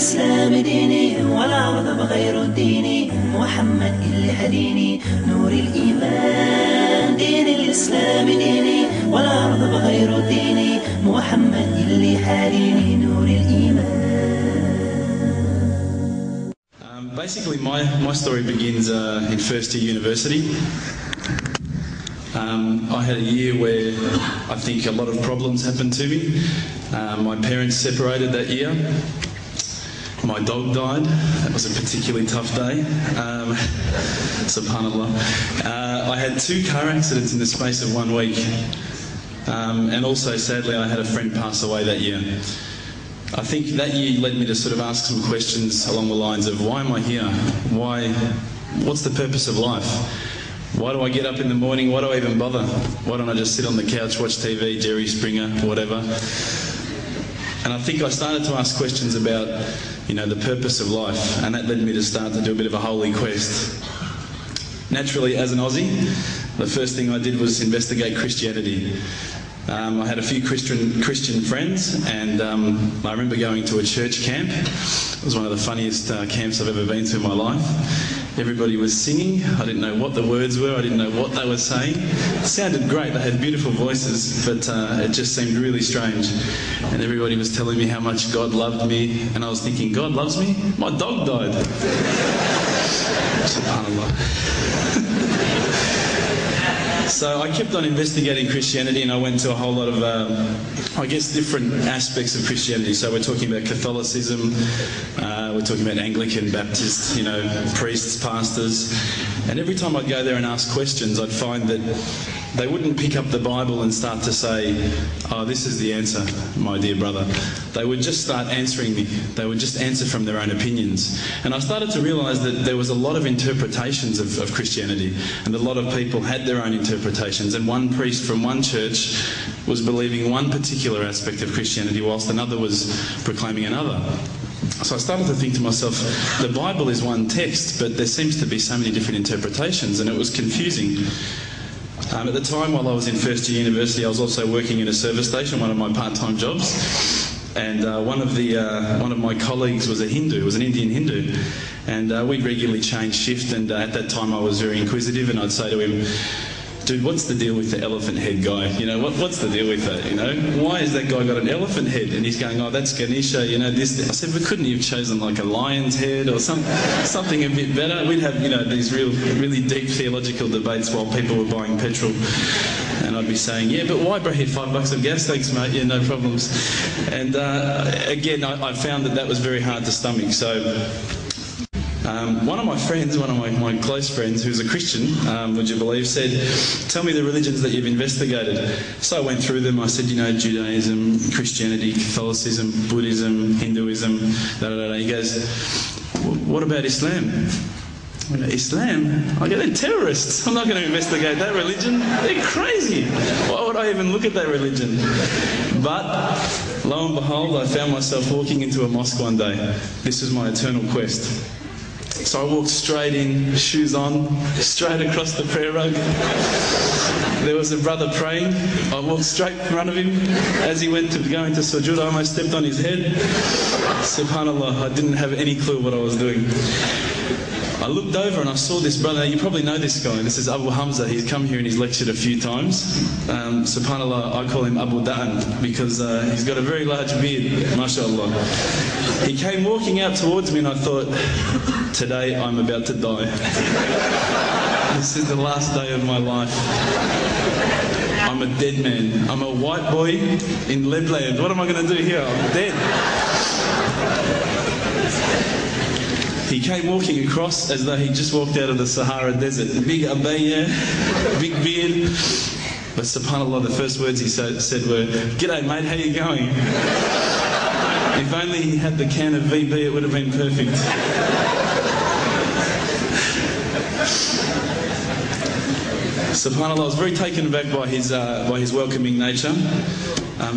الإسلام ديني ولا أرضى بغير ديني محمد اللي هديني نور الإيمان دين الإسلام ديني ولا أرضى بغير ديني محمد اللي هديني نور الإيمان. Basically, my story begins in first year university. I had a year where I think a lot of problems happened to me. My parents separated that year. My dog died. That was a particularly tough day. Subhanallah. I had 2 car accidents in the space of 1 week. And also, sadly, I had a friend pass away that year. I think that year led me to sort of ask some questions along the lines of, why am I here? What's the purpose of life? Why do I get up in the morning? Why do I even bother? Why don't I just sit on the couch, watch TV, Jerry Springer, whatever? And I think I started to ask questions about, the purpose of life, and that led me to start to do a bit of a holy quest. Naturally, as an Aussie, the first thing I did was investigate Christianity. I had a few Christian friends, and I remember going to a church camp. It was one of the funniest camps I've ever been to in my life. Everybody was singing. I didn't know what the words were. I didn't know what they were saying. It sounded great. They had beautiful voices, but it just seemed really strange. And everybody was telling me how much God loved me, and I was thinking, God loves me? My dog died. SubhanAllah. So I kept on investigating Christianity, and I went to a whole lot of, different aspects of Christianity. So we're talking about Catholicism, we're talking about Anglican, Baptist, priests, pastors. And every time I'd go there and ask questions, I'd find that they wouldn't pick up the Bible and start to say, oh, this is the answer, my dear brother. They would just start answering me. They would just answer from their own opinions. And I started to realise that there was a lot of interpretations of Christianity, and a lot of people had their own interpretations, and one priest from one church was believing one particular aspect of Christianity whilst another was proclaiming another. So I started to think to myself, the Bible is one text, but there seems to be so many different interpretations, and it was confusing. At the time, while I was in first year university, I was also working in a service station, one of my part-time jobs. And one of my colleagues was a Hindu, was an Indian Hindu. And we'd regularly change shift, and at that time I was very inquisitive, and I'd say to him, dude, what's the deal with the elephant head guy? What's the deal with that, Why has that guy got an elephant head? And he's going, oh, that's Ganesha, this. I said, but couldn't you have chosen like a lion's head or something a bit better? We'd have, these really deep theological debates while people were buying petrol. And I'd be saying, yeah, but why, bro? Hit $5 of gas, thanks, mate. Yeah, no problems. And again, I found that was very hard to stomach. So one of my friends, one of my close friends, who's a Christian, would you believe, said, tell me the religions that you've investigated. So I went through them. I said, Judaism, Christianity, Catholicism, Buddhism, Hinduism, da-da-da-da. He goes, what about Islam? I go, Islam? I go, they're terrorists. I'm not going to investigate that religion. They're crazy. Why would I even look at that religion? But lo and behold, I found myself walking into a mosque one day. This was my eternal quest. So I walked straight in, shoes on, straight across the prayer rug. There was a brother praying. I walked straight in front of him. As he went to go into sujood, I almost stepped on his head. SubhanAllah, I didn't have any clue what I was doing. I looked over and I saw this brother. You probably know this guy. This is Abu Hamza. He's come here and he's lectured a few times. SubhanAllah, I call him Abu Da'an because he's got a very large beard, mashallah. He came walking out towards me and I thought, today I'm about to die. This is the last day of my life. I'm a dead man. I'm a white boy in Lebland. What am I going to do here? I'm dead. He came walking across as though he just walked out of the Sahara Desert. Big abaya, big beard. But subhanAllah, the first words he said were, "G'day mate, how you going?" If only he had the can of VB, it would have been perfect. SubhanAllah, I was very taken aback by his welcoming nature.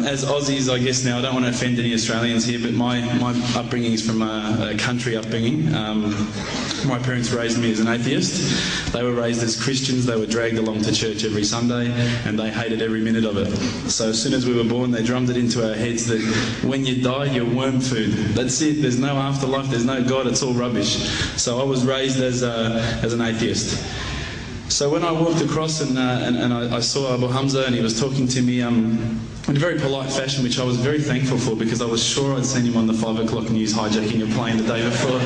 As Aussies, I guess now, I don't want to offend any Australians here, but my upbringing is from a country upbringing. My parents raised me as an atheist. They were raised as Christians. They were dragged along to church every Sunday, and they hated every minute of it. So as soon as we were born, they drummed it into our heads that when you die, you're worm food. That's it. There's no afterlife. There's no God. It's all rubbish. So I was raised as an atheist. So when I walked across and I saw Abu Hamza and he was talking to me in a very polite fashion, which I was very thankful for, because I was sure I'd seen him on the 5 o'clock news hijacking a plane the day before.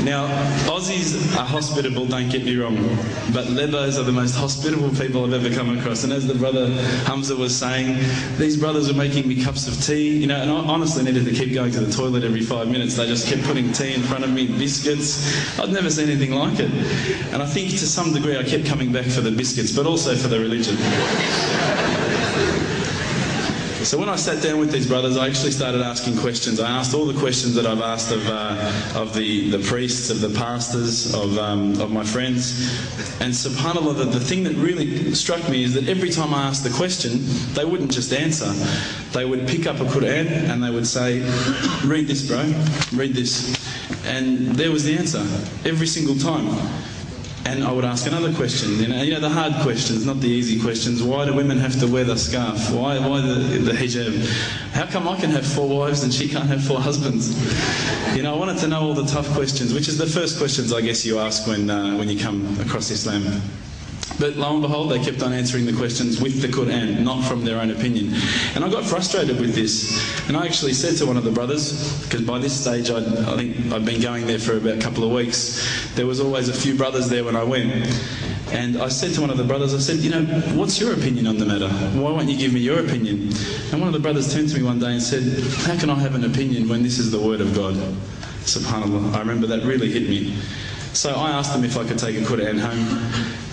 Now, Aussies are hospitable, don't get me wrong, but Lebos are the most hospitable people I've ever come across. And as the brother Hamza was saying, these brothers were making me cups of tea, you know, and I honestly needed to keep going to the toilet every 5 minutes. They just kept putting tea in front of me, biscuits. I'd never seen anything like it. And I think to some degree I kept coming back for the biscuits, but also for the religion. So when I sat down with these brothers, I actually started asking questions. I asked all the questions that I've asked of the priests, of the pastors, of my friends. And subhanAllah, the thing that really struck me is that every time I asked the question, they wouldn't just answer. They would pick up a Quran and they would say, read this, bro, read this. And there was the answer, every single time. And I would ask another question, you know, the hard questions, not the easy questions. Why do women have to wear the scarf? Why the hijab? How come I can have 4 wives and she can't have 4 husbands? You know, I wanted to know all the tough questions, which is the first questions I guess you ask when you come across Islam. But lo and behold, they kept on answering the questions with the Quran, not from their own opinion. And I got frustrated with this. And I actually said to one of the brothers, because by this stage I think I'd been going there for about a couple of weeks, there was always a few brothers there when I went. And I said to one of the brothers, I said, you know, what's your opinion on the matter? Why won't you give me your opinion? And one of the brothers turned to me one day and said, how can I have an opinion when this is the word of God? SubhanAllah, I remember that really hit me. So I asked them if I could take a Quran home,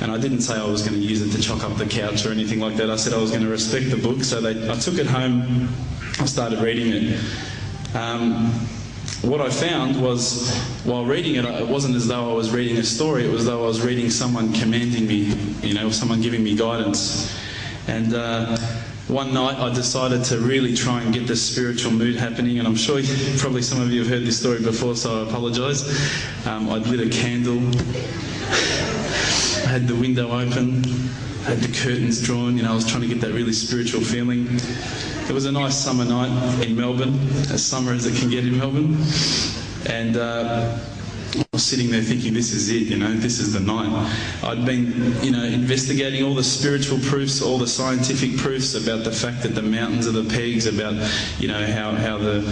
and I didn't say I was going to use it to chalk up the couch or anything like that. I said I was going to respect the book, so I took it home, I started reading it. What I found was, while reading it, it wasn't as though I was reading a story, it was as though I was reading someone commanding me, you know, someone giving me guidance. And one night I decided to really try and get the spiritual mood happening, and I'm sure probably some of you have heard this story before, so I apologise. I'd lit a candle, I had the window open, I had the curtains drawn, you know, I was trying to get that really spiritual feeling. It was a nice summer night in Melbourne, as summer as it can get in Melbourne, and I was sitting there thinking, this is it, you know, this is the night. I'd been, you know, investigating all the spiritual proofs, all the scientific proofs about the fact that the mountains are the pegs, about, you know, how the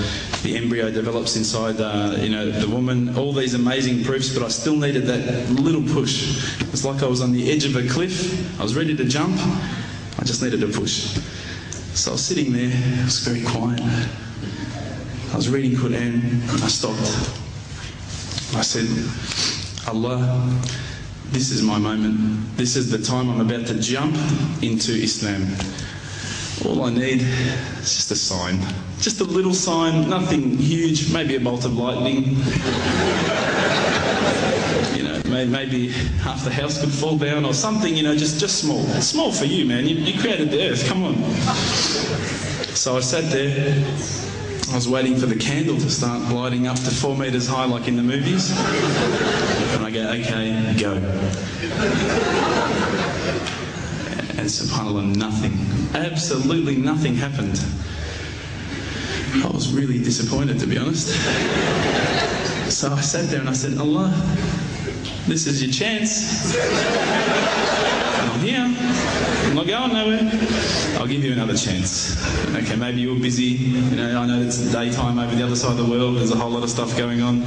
embryo develops inside, you know, the woman, all these amazing proofs, but I still needed that little push. It's like I was on the edge of a cliff, I was ready to jump, I just needed a push. So I was sitting there, it was very quiet. I was reading Quran, and I stopped. I said, Allah, this is my moment. This is the time I'm about to jump into Islam. All I need is just a sign. Just a little sign, nothing huge, maybe a bolt of lightning. You know, maybe half the house could fall down or something, you know, just small. It's small for you, man. You created the earth, come on. So I sat there. I was waiting for the candle to start gliding up to 4 metres high like in the movies. And I go, okay, go. And subhanAllah, nothing. Absolutely nothing happened. I was really disappointed, to be honest. So I sat there and I said, Allah, this is your chance. I'm here. I'm not going nowhere. I'll give you another chance. Okay, maybe you were busy. You know, I know it's daytime over the other side of the world. There's a whole lot of stuff going on.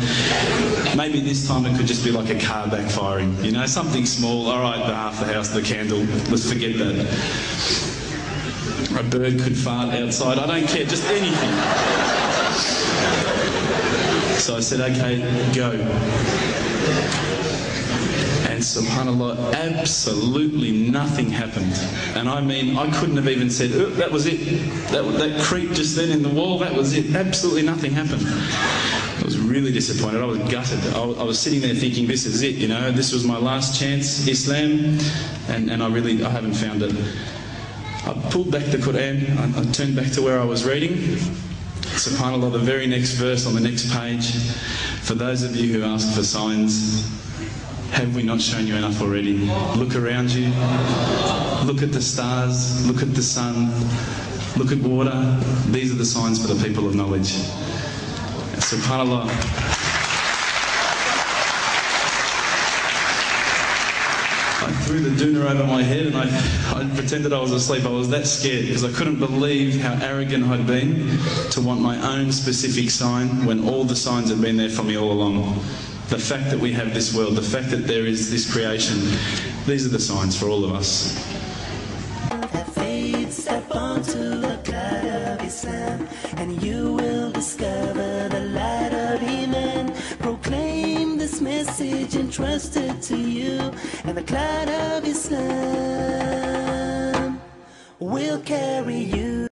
Maybe this time it could just be like a car backfiring. You know, something small. All right, the half the house, the candle. Let's forget that. A bird could fart outside. I don't care. Just anything. So I said, okay, go. And And subhanAllah, absolutely nothing happened. And I mean, I couldn't have even said, oh, that was it. That creep just then in the wall, that was it. Absolutely nothing happened. I was really disappointed. I was gutted. I was sitting there thinking, this is it, you know, this was my last chance, Islam, and I haven't found it. I pulled back the Quran, I turned back to where I was reading. SubhanAllah, the very next verse on the next page, for those of you who ask for signs, have we not shown you enough already? Look around you, look at the stars, look at the sun, look at water. These are the signs for the people of knowledge. SubhanAllah. I threw the doona over my head and I pretended I was asleep. I was that scared because I couldn't believe how arrogant I'd been to want my own specific sign when all the signs had been there for me all along. The fact that we have this world, the fact that there is this creation, these are the signs for all of us. Have faith, step onto the cloud of Islam, and you will discover the light of Iman. Proclaim this message entrusted to you, and the cloud of Islam will carry you.